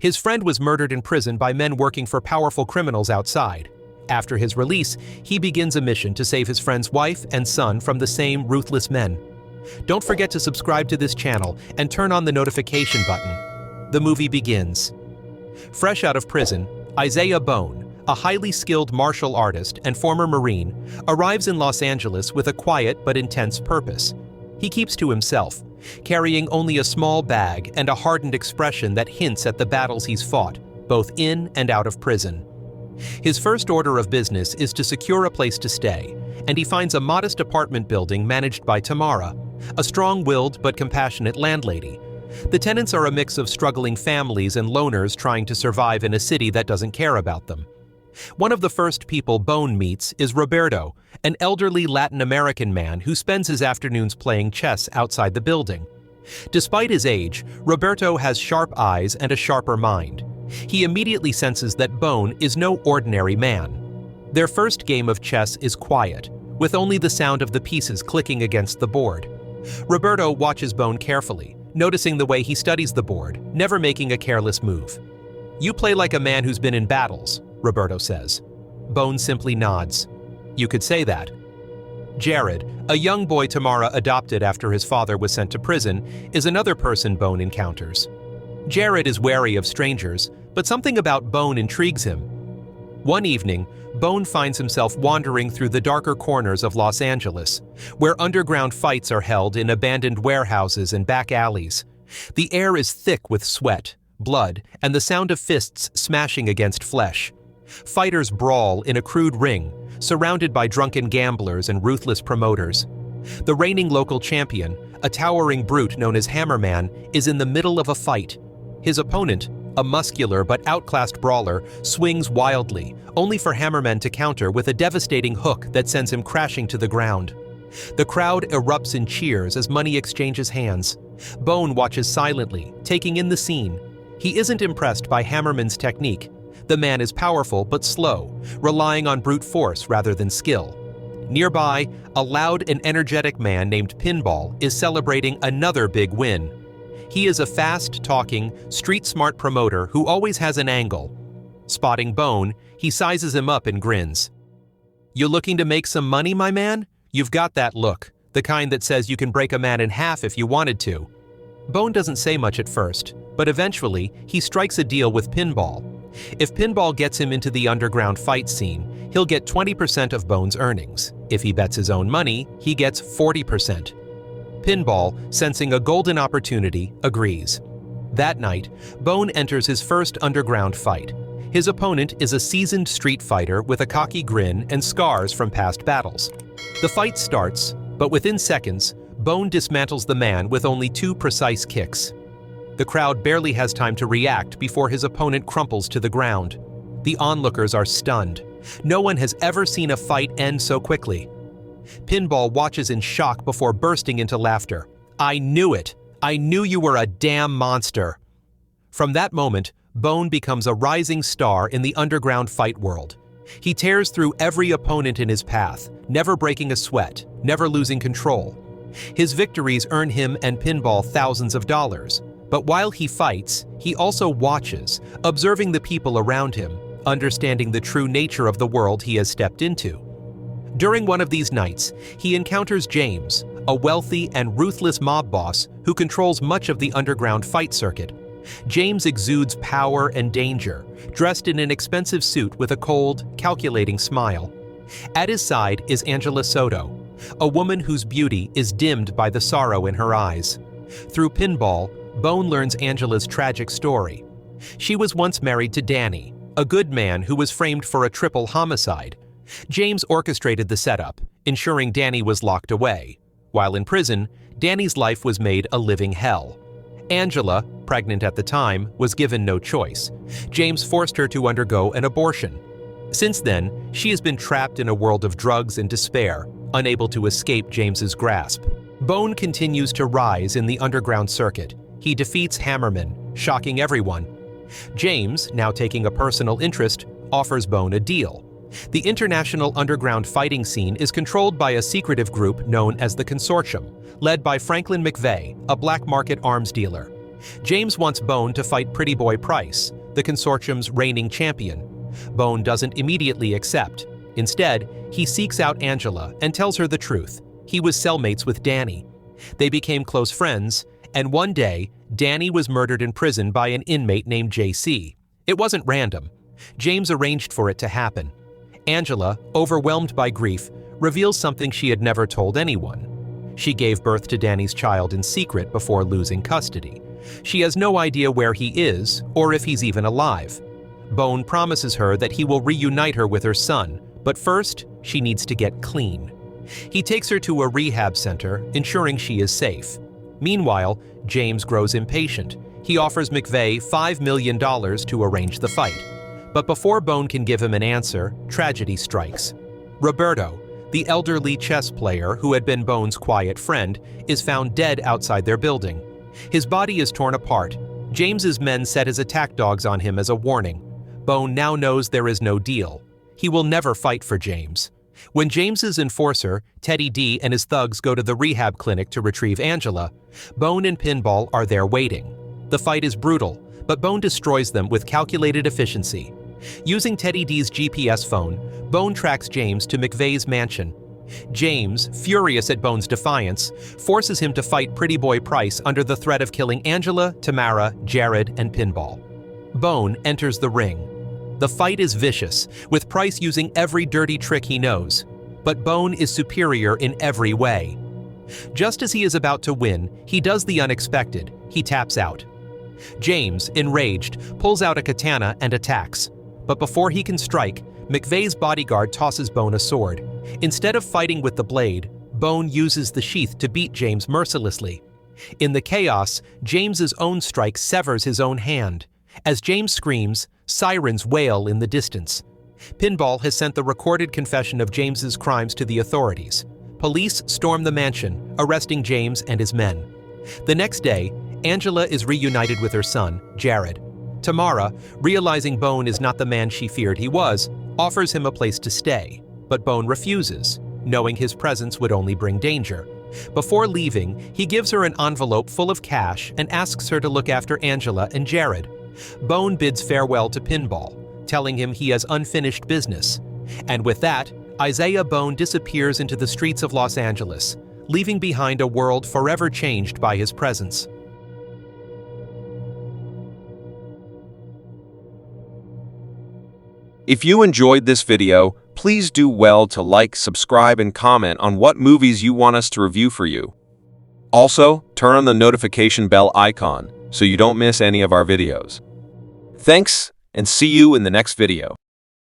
His friend was murdered in prison by men working for powerful criminals outside. After his release, he begins a mission to save his friend's wife and son from the same ruthless men. Don't forget to subscribe to this channel and turn on the notification button. The movie begins. Fresh out of prison, Isaiah Bone, a highly skilled martial artist and former Marine, arrives in Los Angeles with a quiet but intense purpose. He keeps to himself, carrying only a small bag and a hardened expression that hints at the battles he's fought, both in and out of prison. His first order of business is to secure a place to stay, and he finds a modest apartment building managed by Tamara, a strong-willed but compassionate landlady. The tenants are a mix of struggling families and loners trying to survive in a city that doesn't care about them. One of the first people Bone meets is Roberto, an elderly Latin American man who spends his afternoons playing chess outside the building. Despite his age, Roberto has sharp eyes and a sharper mind. He immediately senses that Bone is no ordinary man. Their first game of chess is quiet, with only the sound of the pieces clicking against the board. Roberto watches Bone carefully, noticing the way he studies the board, never making a careless move. "You play like a man who's been in battles," Roberto says. Bone simply nods. "You could say that." Jared, a young boy Tamara adopted after his father was sent to prison, is another person Bone encounters. Jared is wary of strangers, but something about Bone intrigues him. One evening, Bone finds himself wandering through the darker corners of Los Angeles, where underground fights are held in abandoned warehouses and back alleys. The air is thick with sweat, blood, and the sound of fists smashing against flesh. Fighters brawl in a crude ring, surrounded by drunken gamblers and ruthless promoters. The reigning local champion, a towering brute known as Hammerman, is in the middle of a fight. His opponent, a muscular but outclassed brawler, swings wildly, only for Hammerman to counter with a devastating hook that sends him crashing to the ground. The crowd erupts in cheers as money exchanges hands. Bone watches silently, taking in the scene. He isn't impressed by Hammerman's technique. The man is powerful but slow, relying on brute force rather than skill. Nearby, a loud and energetic man named Pinball is celebrating another big win. He is a fast-talking, street-smart promoter who always has an angle. Spotting Bone, he sizes him up and grins. "You looking to make some money, my man? You've got that look, the kind that says you can break a man in half if you wanted to." Bone doesn't say much at first, but eventually he strikes a deal with Pinball. If Pinball gets him into the underground fight scene, he'll get 20% of Bone's earnings. If he bets his own money, he gets 40%. Pinball, sensing a golden opportunity, agrees. That night, Bone enters his first underground fight. His opponent is a seasoned street fighter with a cocky grin and scars from past battles. The fight starts, but within seconds, Bone dismantles the man with only 2 precise kicks. The crowd barely has time to react before his opponent crumples to the ground. The onlookers are stunned. No one has ever seen a fight end so quickly. Pinball watches in shock before bursting into laughter. "I knew it! I knew you were a damn monster!" From that moment, Bone becomes a rising star in the underground fight world. He tears through every opponent in his path, never breaking a sweat, never losing control. His victories earn him and Pinball thousands of dollars. But while he fights, he also watches, observing the people around him, understanding the true nature of the world he has stepped into. During one of these nights, he encounters James, a wealthy and ruthless mob boss who controls much of the underground fight circuit. James exudes power and danger, dressed in an expensive suit with a cold, calculating smile. At his side is Angela Soto, a woman whose beauty is dimmed by the sorrow in her eyes. Through Pinball, Bone learns Angela's tragic story. She was once married to Danny, a good man who was framed for a triple homicide. James orchestrated the setup, ensuring Danny was locked away. While in prison, Danny's life was made a living hell. Angela, pregnant at the time, was given no choice. James forced her to undergo an abortion. Since then, she has been trapped in a world of drugs and despair, unable to escape James's grasp. Bone continues to rise in the underground circuit. He defeats Hammerman, shocking everyone. James, now taking a personal interest, offers Bone a deal. The international underground fighting scene is controlled by a secretive group known as the Consortium, led by Franklin McVeigh, a black market arms dealer. James wants Bone to fight Pretty Boy Price, the consortium's reigning champion. Bone doesn't immediately accept. Instead, he seeks out Angela and tells her the truth. He was cellmates with Danny. They became close friends, and one day, Danny was murdered in prison by an inmate named JC. It wasn't random. James arranged for it to happen. Angela, overwhelmed by grief, reveals something she had never told anyone. She gave birth to Danny's child in secret before losing custody. She has no idea where he is or if he's even alive. Bone promises her that he will reunite her with her son, but first, she needs to get clean. He takes her to a rehab center, ensuring she is safe. Meanwhile, James grows impatient. He offers McVeigh $5 million to arrange the fight. But before Bone can give him an answer, tragedy strikes. Roberto, the elderly chess player who had been Bone's quiet friend, is found dead outside their building. His body is torn apart. James's men set his attack dogs on him as a warning. Bone now knows there is no deal. He will never fight for James. When James's enforcer, Teddy D, and his thugs go to the rehab clinic to retrieve Angela, Bone and Pinball are there waiting. The fight is brutal, but Bone destroys them with calculated efficiency. Using Teddy D's GPS phone, Bone tracks James to McVeigh's mansion. James, furious at Bone's defiance, forces him to fight Pretty Boy Price under the threat of killing Angela, Tamara, Jared, and Pinball. Bone enters the ring. The fight is vicious, with Price using every dirty trick he knows. But Bone is superior in every way. Just as he is about to win, he does the unexpected. He taps out. James, enraged, pulls out a katana and attacks. But before he can strike, McVeigh's bodyguard tosses Bone a sword. Instead of fighting with the blade, Bone uses the sheath to beat James mercilessly. In the chaos, James's own strike severs his own hand. As James screams, sirens wail in the distance. Pinball has sent the recorded confession of James's crimes to the authorities. Police storm the mansion, arresting James and his men. The next day, Angela is reunited with her son, Jared. Tamara, realizing Bone is not the man she feared he was, offers him a place to stay. But Bone refuses, knowing his presence would only bring danger. Before leaving, he gives her an envelope full of cash and asks her to look after Angela and Jared. Bone bids farewell to Pinball, telling him he has unfinished business. And with that, Isaiah Bone disappears into the streets of Los Angeles, leaving behind a world forever changed by his presence. If you enjoyed this video, please do well to like, subscribe, and comment on what movies you want us to review for you. Also, turn on the notification bell icon so you don't miss any of our videos. Thanks, and see you in the next video.